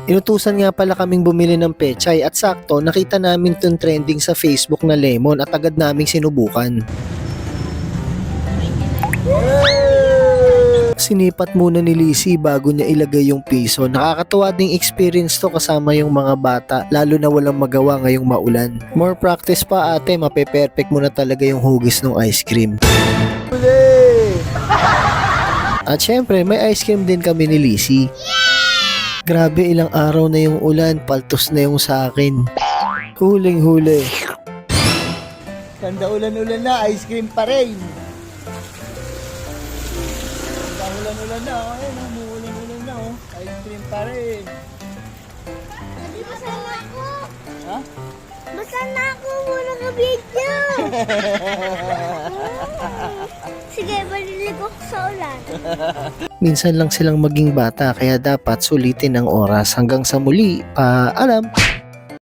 Inutusan nga pala kaming bumili ng pechay at sakto nakita namin itong trending sa Facebook na lemon at agad naming sinubukan. Sinipat muna ni Lizzie bago niya ilagay yung piso. Nakakatuwa ding experience to kasama yung mga bata, lalo na walang magawa ngayong maulan. More practice pa ate, mape-perfect mo na talaga yung hugis ng ice cream. At syempre, may ice cream din kami ni Lizzie. Grabe, ilang araw na yung ulan, paltos na yung sa akin. Huling-huli. Ganda ulan-ulan na, ice cream pa rin. Ganda ulan-ulan na, ayun, umuulan-ulan na, ice cream pa rin. Hindi masama ako. Ha? Basta na ako muna ka-video. Sige, maliligo ko sa ulan. Minsan lang silang maging bata kaya dapat sulitin ang oras. Hanggang sa muli, paalam!